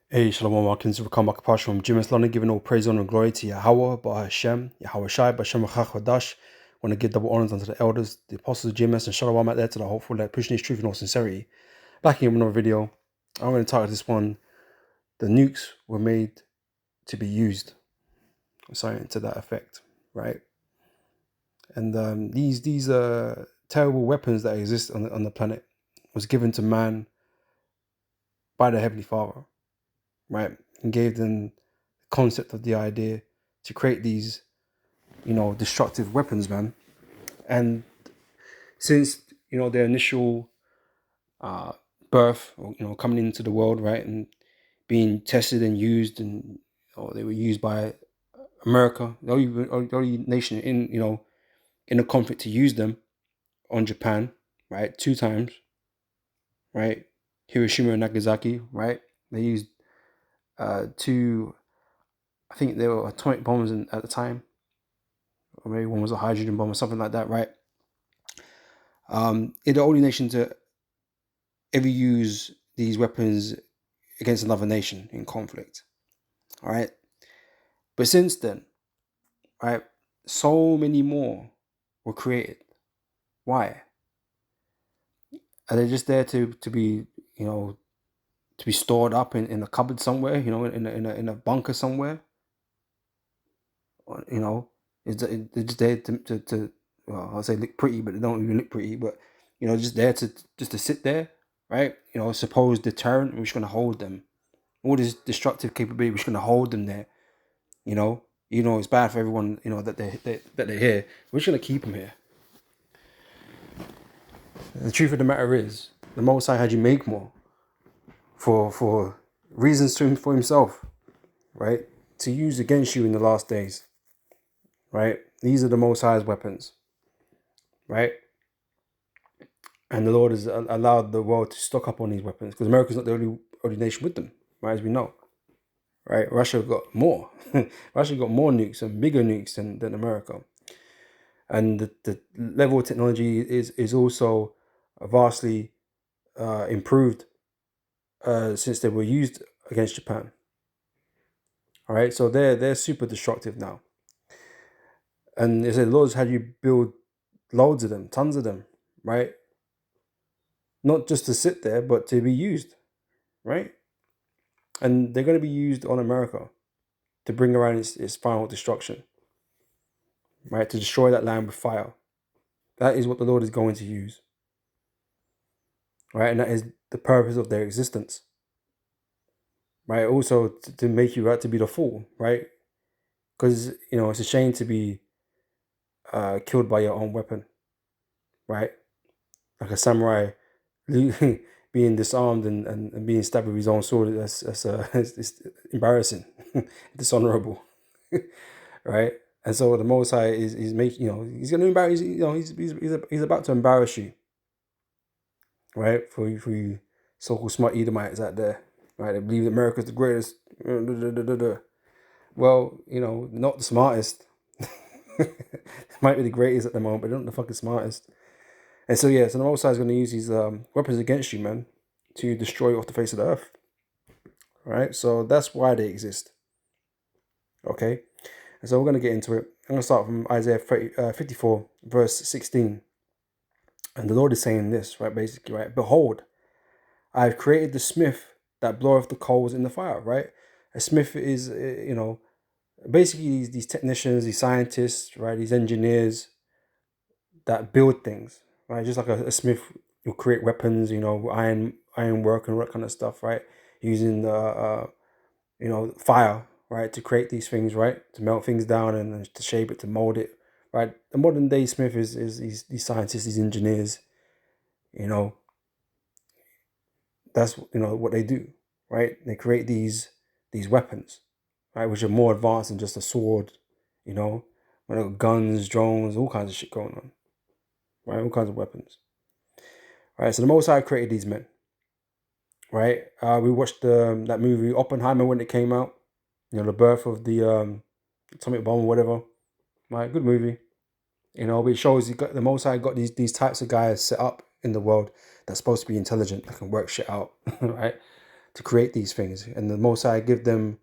Hey, Shalom Watkins, Rakam Akapash from Jimis London, giving all praise, honor, and glory to Yahweh, Ba Hashem, Yahweh Shai, Bashem Chachadash. Want to give double honors unto the elders, the apostles of Jimis, and Shalom out there to the hopeful that pushing his truth in all sincerity. Back in another video, I'm going to title this one, The Nukes Were Made to Be Used. Something to that effect, right? And these terrible weapons that exist on the planet was given to man by the Heavenly Father, right? And gave them the concept of the idea to create these, destructive weapons, man. And since, their initial birth, or, coming into the world, right, and being tested and used, and they were used by America, the only nation in the conflict to use them on Japan, right, 2 times, right, Hiroshima and Nagasaki, right. They used 2, I think they were atomic bombs at the time, or maybe one was a hydrogen bomb or something like that, right. They're the only nation to ever use these weapons against another nation in conflict. All right. But since then, right, so many more were created. Why? Are they just there to be, to be stored up in a cupboard somewhere, in a bunker somewhere? Or, is it just there to well, I'll say look pretty, but they don't even look pretty, but just there to sit there, right? Supposed deterrent, we're just gonna hold them. All this destructive capability, we're just gonna hold them there. It's bad for everyone, that they're here. We're just gonna keep them here. The truth of the matter is, the Most High had you make more for reasons for himself, right? To use against you in the last days, right? These are the Most High's weapons, right? And the Lord has allowed the world to stock up on these weapons because America's not the only nation with them, right? As we know, right? Russia got more. Russia got more nukes and bigger nukes than America. And the level of technology is also vastly improved since they were used against Japan. All right, so they're super destructive now. And they said, Lord's had you build loads of them, tons of them, right? Not just to sit there, but to be used, right? And they're going to be used on America to bring around its final destruction, right? To destroy that land with fire. That is what the Lord is going to use, right? And that is the purpose of their existence, right? Also to make you out to be the fool, right? Because it's a shame to be killed by your own weapon, right? Like a samurai being disarmed and being stabbed with his own sword. It's embarrassing, dishonorable, right? And so the Most High is making, he's going to embarrass he's about to embarrass you, right? For you so-called smart Edomites out there, right? They believe that America's the greatest. Well, not the smartest. Might be the greatest at the moment, but they're not the fucking smartest. And so the Most High is going to use these weapons against you, man, to destroy you off the face of the earth. Right? So that's why they exist. Okay? And so we're going to get into it. I'm going to start from Isaiah 54, verse 16. And the Lord is saying this, right? Basically, right? Behold, I have created the smith that bloweth the coals in the fire, right? A smith is, basically these technicians, these scientists, right? These engineers that build things, right? Just like a smith will create weapons, iron work and all that kind of stuff, right? Using fire, right, to create these things, right, to melt things down and to shape it, to mold it, right. The modern day smith is these scientists, these engineers, that's what they do, right? They create these weapons, right, which are more advanced than just a sword, guns, drones, all kinds of shit going on, right, all kinds of weapons, right. So the Most High created these men, right. We watched that movie Oppenheimer when it came out, the birth of the atomic bomb or whatever, right? Good movie, but it shows the Most High got these types of guys set up in the world that's supposed to be intelligent, that can work shit out, right? to create these things, and the Most High gave them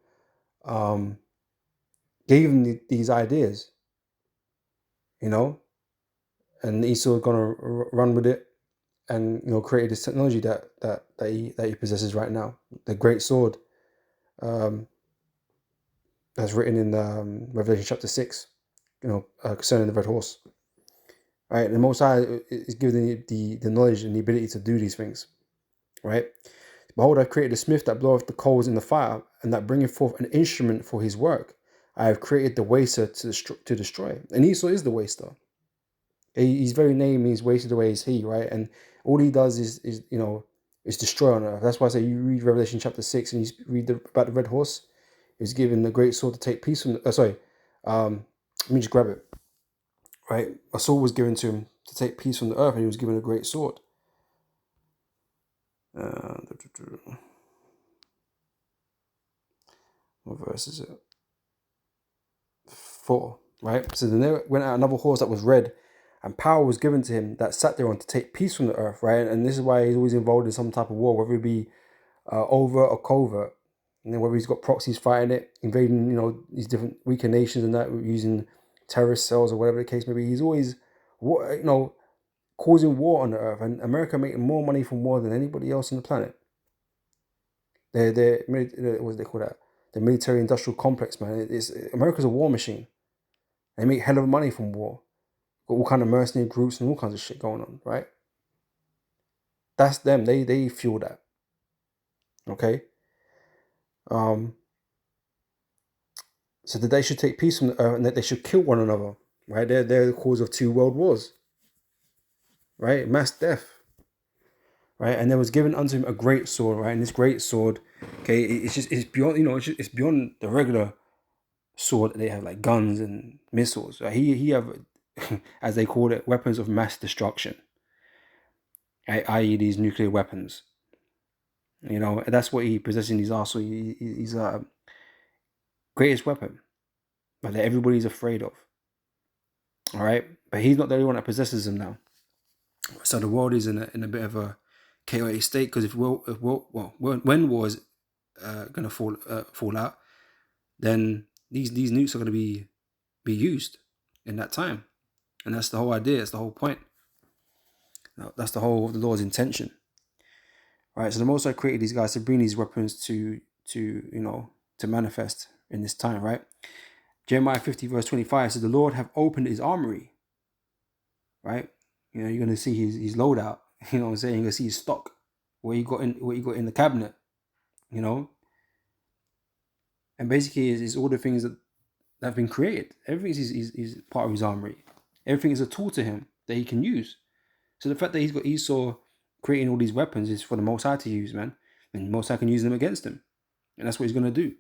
these ideas, and Esau gonna run with it, and create this technology that he possesses right now, the great sword, that's written in Revelation chapter 6, concerning the red horse. Right, and the Most High is giving the knowledge and the ability to do these things. Right, behold, I created a smith that bloweth the coals in the fire, and that bringeth forth an instrument for his work. I have created the waster to destroy. And Esau is the waster. His very name means wasted away is he, right? And all he does is destroy on earth. That's why I say you read Revelation chapter 6 and you read about the red horse. He's given the great sword to take peace from let me just grab it. Right? A sword was given to him to take peace from the earth, and he was given a great sword. What verse is it? 4, right? So then there went out another horse that was red, and power was given to him that sat thereon to take peace from the earth, right? And this is why he's always involved in some type of war, whether it be overt or covert. And then whether he's got proxies fighting it, invading, these different weaker nations and that, using terrorist cells or whatever the case may be. He's always, causing war on the earth. And America making more money from war than anybody else on the planet. What do they call that? The military industrial complex, man. America's a war machine. They make hell of money from war. Got all kind of mercenary groups and all kinds of shit going on, right? That's them. They fuel that. Okay. So that they should take peace from the earth, and that they should kill one another, right? They're the cause of 2 world wars, right? Mass death, right? And there was given unto him a great sword, right? And this great sword, okay, it's beyond, it's beyond the regular sword that they have, like guns and missiles, right? He have, as they call it, weapons of mass destruction, right? I.e. these nuclear weapons. And that's what he possesses in his arsenal. He's a greatest weapon, but that everybody's afraid of. All right, but he's not the only one that possesses them now. So the world is in a bit of a chaotic state, because when war is going to fall out, then these nukes are going to be used in that time, and that's the whole idea. That's the whole point. That's the Lord's intention. Right. So the Most High created these guys to bring these weapons to manifest in this time. Right. Jeremiah 50 verse 25 says, "The Lord have opened his armory." Right. You're going to see his loadout. You know what I'm saying? You're going to see his stock, what you got in the cabinet. And basically is all the things that have been created. Everything is part of his armory. Everything is a tool to him that he can use. So the fact that he's got Esau creating all these weapons is for the Most High to use, man. And the Most High can use them against him. And that's what he's going to do.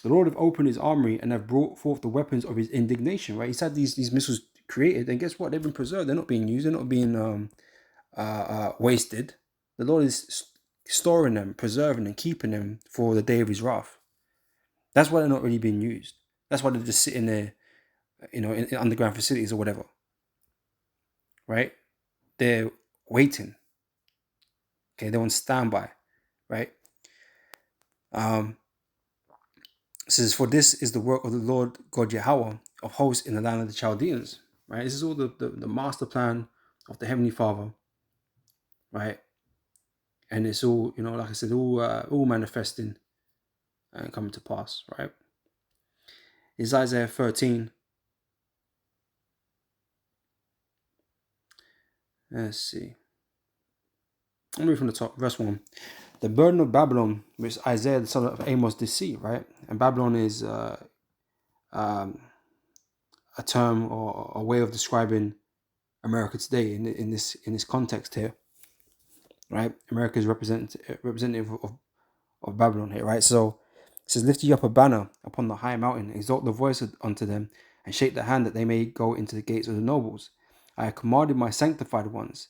The Lord have opened his armory and have brought forth the weapons of his indignation, right? He's had these missiles created, and guess what? They've been preserved. They're not being used. They're not being wasted. The Lord is storing them, preserving them, keeping them for the day of his wrath. That's why they're not really being used. That's why they're just sitting there, in underground facilities or whatever. Right? They're waiting. Okay, they're on standby. Right? It says, "For this is the work of the Lord God Yahweh of hosts in the land of the Chaldeans." Right? This is all the master plan of the Heavenly Father. Right? And it's all, like I said, all manifesting and coming to pass. Right? It's Isaiah 13. Let's see. I'll read from the top, verse 1. "The burden of Babylon, which Isaiah the son of Amos did see," right? And Babylon is a term or a way of describing America today in this context here, right? America is representative of Babylon here, right? So it says, "Lift ye up a banner upon the high mountain, exalt the voice unto them, and shake the hand that they may go into the gates of the nobles. I have commanded my sanctified ones.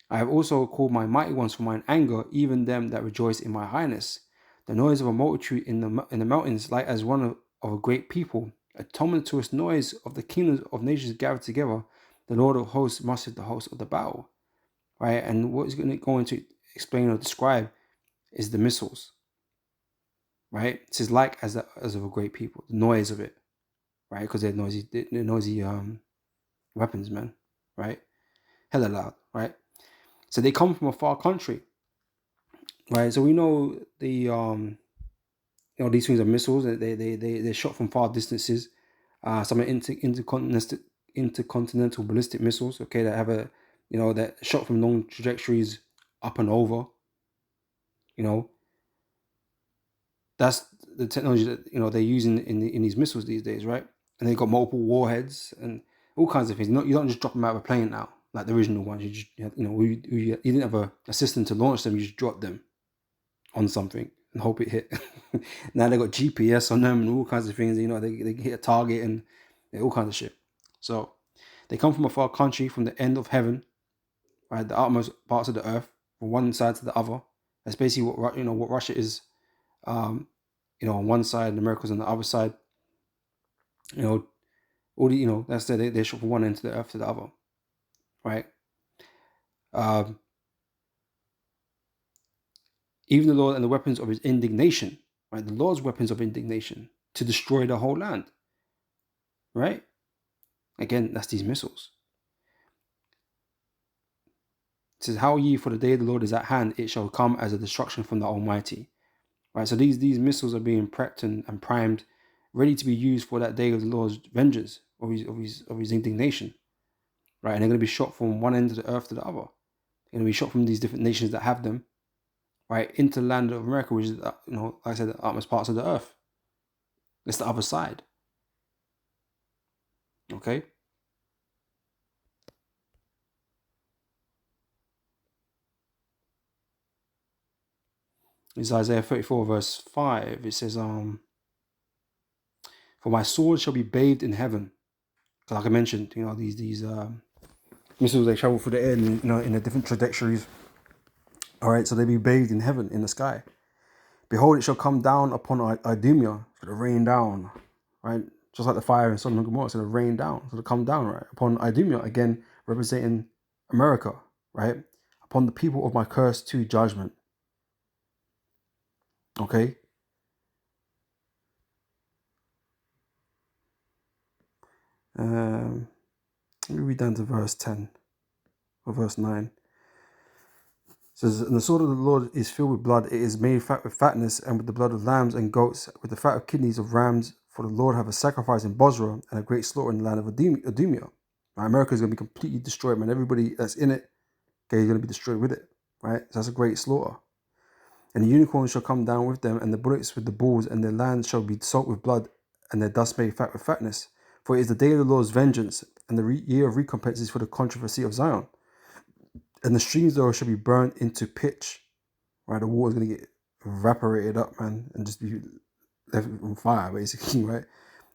I have also called my mighty ones for mine anger, even them that rejoice in my highness. The noise of a multitude in the mountains, like as one of a great people, a tumultuous noise of the kingdoms of nations gathered together. The Lord of hosts mustered the host of the battle." Right, and what is going to explain or describe is the missiles, right? It says like as of a great people, the noise of it, right? Because they're noisy weapons, man, right? Hella loud, right? So they come from a far country, right? So we know these things are missiles. They're shot from far distances. Some are intercontinental ballistic missiles. Okay, that have that shot from long trajectories up and over. That's the technology that they're using in these missiles these days, right? And they've got multiple warheads and all kinds of things. You don't just drop them out of a plane now, like the original ones. You didn't have a system to launch them. You just drop them on something and hope it hit. Now they got GPS on them and all kinds of things. They hit a target and all kinds of shit. So they come from a far country, from the end of heaven, right, the utmost parts of the earth, from one side to the other. That's basically what Russia is. On one side, and America's on the other side. That's they're shot from one end to the earth to the other, right? Even the Lord and the weapons of his indignation, right? The Lord's weapons of indignation to destroy the whole land, right? Again, that's these missiles. It says, "How ye, for the day of the Lord is at hand; it shall come as a destruction from the Almighty." Right. So these missiles are being prepped and primed, ready to be used for that day of the Lord's vengeance, of his indignation, right? And they're going to be shot from one end of the earth to the other. They're going to be shot from these different nations that have them, right, into the land of America, which is like I said, the utmost parts of the earth. It's the other side. Okay. It's Isaiah 34 verse 5. It says, "For my sword shall be bathed in heaven." Like I mentioned, these missiles, they travel through the air, in the different trajectories. All right, so they be bathed in heaven, in the sky. "Behold, it shall come down upon Idumea." It's going to rain down, right? Just like the fire in Sodom and Gomorrah, it's going to rain down. It's going to come down, right? Upon Idumea, again, representing America, right? "Upon the people of my curse to judgment." Okay? Let me read down to verse 10 or verse 9. It says, "And the sword of the Lord is filled with blood. It is made fat with fatness, and with the blood of lambs and goats, with the fat of kidneys of rams. For the Lord have a sacrifice in Bosra, and a great slaughter in the land of Idumea." Right? America is going to be completely destroyed, man. Everybody that's in it, okay, is going to be destroyed with it. Right? So that's a great slaughter. "And the unicorns shall come down with them, and the bullocks with the bulls, and their land shall be salt with blood, and their dust made fat with fatness. For it is the day of the Lord's vengeance, and the year of recompense is for the controversy of Zion. And the streams thereof shall be burned into pitch." Right? The water is going to get evaporated up, man, and just be left on fire, basically, right?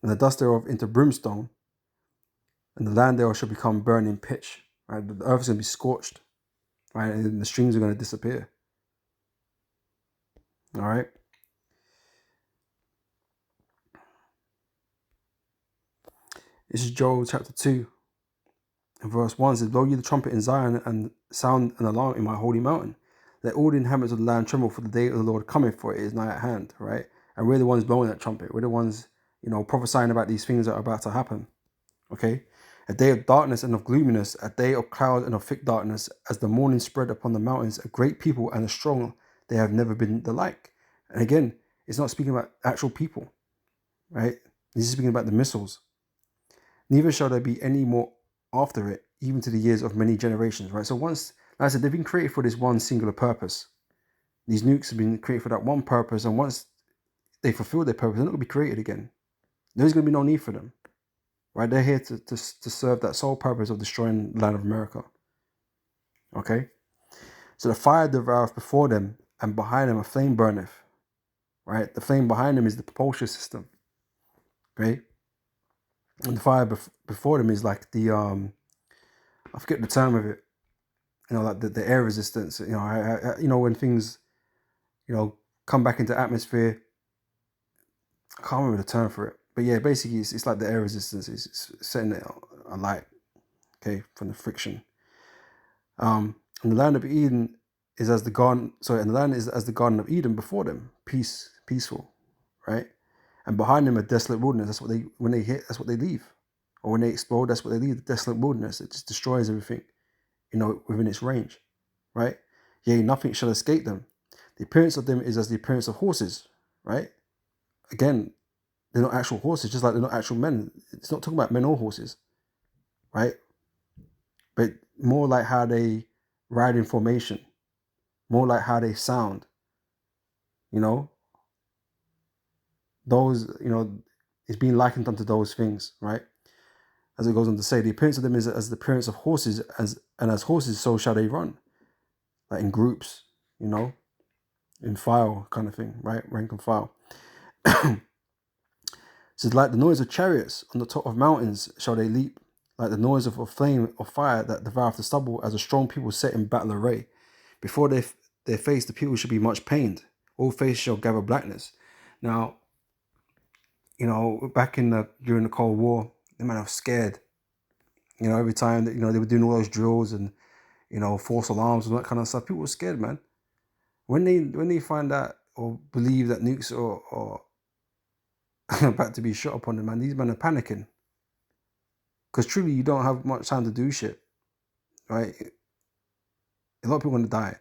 "And the dust thereof into brimstone, and the land thereof shall become burning pitch." Right? The earth is going to be scorched, right? And the streams are going to disappear. All right. This is Joel chapter 2. And verse 1 says, "Blow ye the trumpet in Zion, and sound an alarm in my holy mountain. Let all the inhabitants of the land tremble, for the day of the Lord cometh, for it is nigh at hand." Right? And we're the ones blowing that trumpet. We're the ones, prophesying about these things that are about to happen. Okay? "A day of darkness and of gloominess, a day of cloud and of thick darkness, as the morning spread upon the mountains, a great people and a strong, they have never been the like." And again, it's not speaking about actual people, right? This is speaking about the missiles. "Neither shall there be any more after it, even to the years of many generations." Right? So once, like I said, they've been created for this one singular purpose. These nukes have been created for that one purpose, and once they fulfill their purpose, they're not going to be created again. There's going to be no need for them. Right? They're here to serve that sole purpose of destroying the land of America. Okay? "So the fire devoureth before them, and behind them a flame burneth." Right? The flame behind them is the propulsion system. Okay? And the fire before them is like the I forget the term of it. Like the air resistance. When things, come back into atmosphere. I can't remember the term for it, but yeah, basically it's like the air resistance is setting it alight, okay, from the friction. And the land of Eden is as the garden. Sorry, and the land is as the Garden of Eden before them, peaceful, right? And behind them a desolate wilderness. That's what they when they hit. That's what they leave, or when they explode. That's what they leave. The desolate wilderness. It just destroys everything, within its range, right? Yea, nothing shall escape them. The appearance of them is as the appearance of horses, right? Again, they're not actual horses, just like they're not actual men. It's not talking about men or horses, right? But more like how they ride in formation, more like how they sound, you know. Those, is being likened unto those things, right? As it goes on to say, the appearance of them is as the appearance of horses, as horses, so shall they run, like in groups, in file kind of thing, right? Rank and file. So like the noise of chariots on the top of mountains shall they leap, like the noise of a flame of fire that devoureth the stubble, as a strong people set in battle array. Before their face the people should be much pained. All faces shall gather blackness. Now, back during the Cold War, the man was scared. Every time that they were doing all those drills and false alarms and that kind of stuff, people were scared, man. When they find out or believe that nukes are about to be shot upon them, man, these men are panicking. Because truly, you don't have much time to do shit, right? A lot of people are going to die.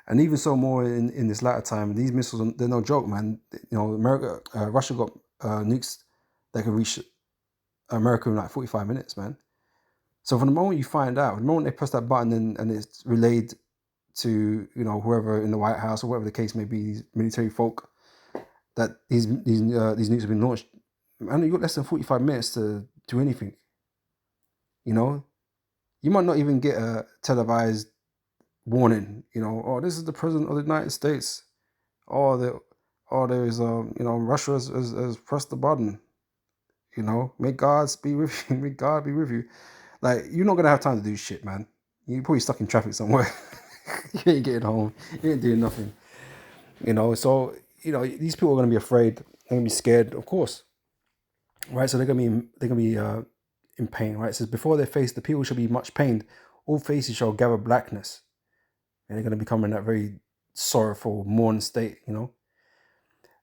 And even so more in this latter time, these missiles, they're no joke, man. Russia got nukes that can reach America in like 45 minutes, man. So from the moment you find out, the moment they press that button and it's relayed to, whoever in the White House or whatever the case may be, these military folk, that these nukes have been launched, man, you got less than 45 minutes to do anything. You might not even get a televised warning, this is the president of the United States. There's Russia has pressed the button. May God be with you. May God be with you. Like, you're not gonna have time to do shit, man. You're probably stuck in traffic somewhere. You ain't getting home. You ain't doing nothing. So these people are gonna be afraid. They're gonna be scared, of course. Right. So they're gonna be in pain. Right. It says, before their face the people shall be much pained. All faces shall gather blackness. And they're gonna become in that very sorrowful, mourn state.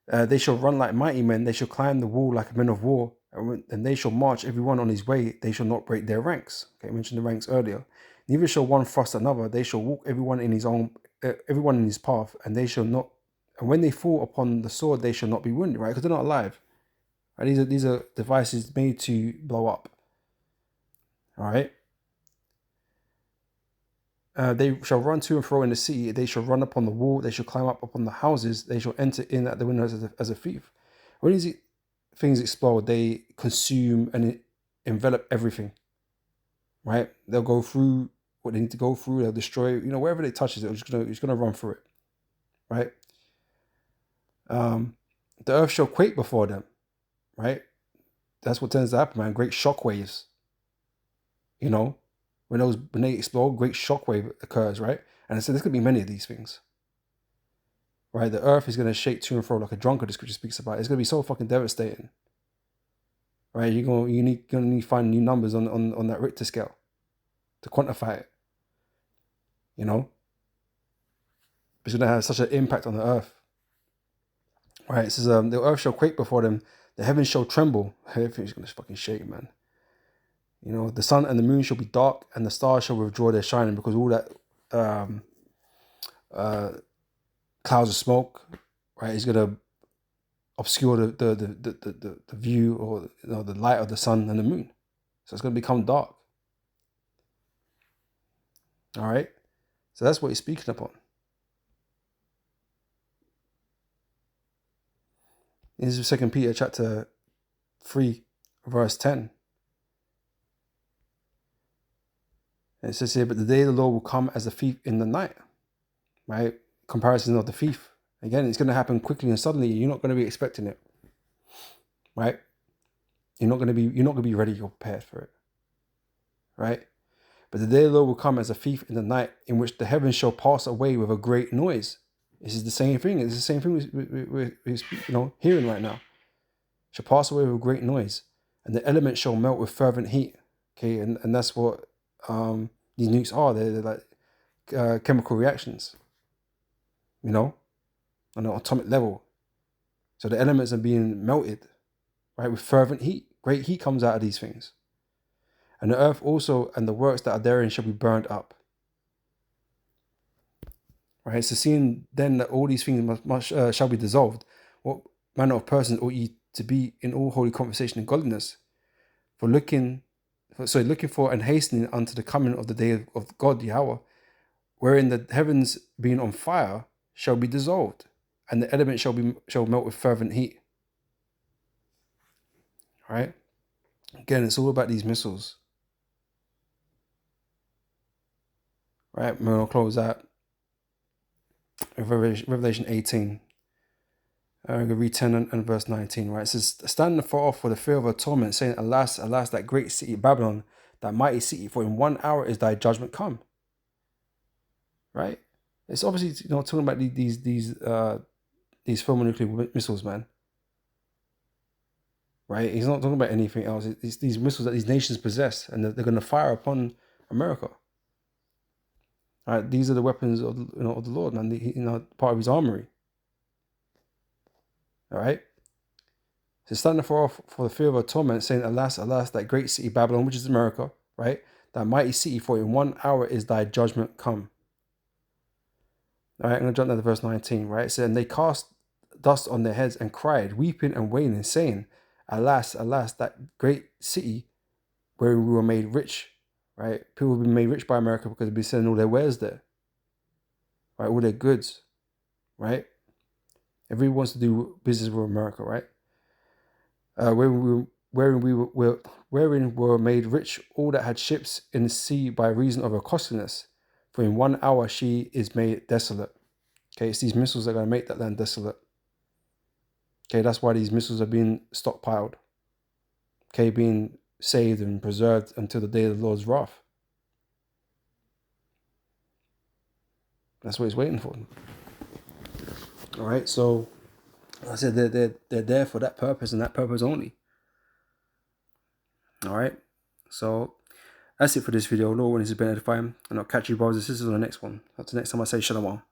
They shall run like mighty men. They shall climb the wall like men of war. And they shall march every one on his way. They shall not break their ranks. Okay, I mentioned the ranks earlier. Neither shall one thrust another. They shall walk everyone in his path, and they shall not. And when they fall upon the sword, they shall not be wounded. Right, because they're not alive. Right? These are devices made to blow up. All right. They shall run to and fro in the city. They shall run upon the wall. They shall climb up upon the houses. They shall enter in at the windows as a thief. When these things explode, they consume and envelop everything. Right? They'll go through what they need to go through. They'll destroy. Wherever they touch it, it's gonna run through it. Right? The earth shall quake before them. Right? That's what tends to happen, man. Great shock waves. When they explode, great shockwave occurs, right? And I said there's gonna be many of these things. Right? The earth is gonna shake to and fro like a drunkard, the scripture speaks about. It's gonna be so fucking devastating. Right? You're gonna need to find new numbers on that Richter scale to quantify it. It's gonna have such an impact on the earth. Right? It says the earth shall quake before them, the heavens shall tremble. Everything's gonna fucking shake, man. The sun and the moon shall be dark, and the stars shall withdraw their shining, because all that clouds of smoke, right, is gonna obscure the view, or the light of the sun and the moon. So it's gonna become dark. All right. So that's what he's speaking upon. This is 2 Peter chapter 3, verse 10. And it says here, but the day of the Lord will come as a thief in the night. Right? Comparison of the thief. Again, it's going to happen quickly and suddenly. You're not going to be expecting it. Right? You're not going to be ready or prepared for it. Right? But the day of the Lord will come as a thief in the night, in which the heavens shall pass away with a great noise. This is the same thing. It's the same thing we're hearing right now. Shall pass away with a great noise, and the elements shall melt with fervent heat. Okay, and that's what these nukes are. They're like chemical reactions. you know, on an atomic level. So the elements are being melted, right, with fervent heat. Great heat comes out of these things. And the earth also and the works that are therein shall be burned up. Right, so seeing then that all these things shall be dissolved, what manner of persons ought ye to be in all holy conversation and godliness, looking for and hastening unto the coming of the day of God Yahweh, wherein the heavens being on fire shall be dissolved, and the elements shall melt with fervent heat. Right? Again, it's all about these missiles. Right? I'm going to close out with Revelation 18. I'm going to read 10 and verse 19. Right? It says, standing afar off for the fear of her torment, saying, Alas, alas, that great city Babylon, that mighty city, for in 1 hour is thy judgment come. Right? It's obviously, talking about these thermonuclear missiles, man. Right? He's not talking about anything else. It's these missiles that these nations possess, and they're going to fire upon America. All right? These are the weapons of of the Lord, man. Part of His armory. All right. So standing for the fear of her torment, saying, Alas, alas, that great city Babylon, which is America, right? That mighty city, for in 1 hour is thy judgment come. All right, I'm going to jump down to verse 19, right? It said, and they cast dust on their heads and cried, weeping and wailing, saying, Alas, alas, that great city where we were made rich, right? People have been made rich by America because they've been selling all their wares there, right? All their goods, right? Everyone wants to do business with America, right? Wherein were made rich all that had ships in the sea by reason of her costliness. For in 1 hour she is made desolate. Okay, it's these missiles that are going to make that land desolate. Okay, that's why these missiles are being stockpiled. Okay, being saved and preserved until the day of the Lord's wrath. That's what He's waiting for. All right, so I said they're there for that purpose and that purpose only. All right, so that's it for this video. Lord, when this has been edifying, and I'll catch you brothers and sisters on the next one. Until next time, I say shalom.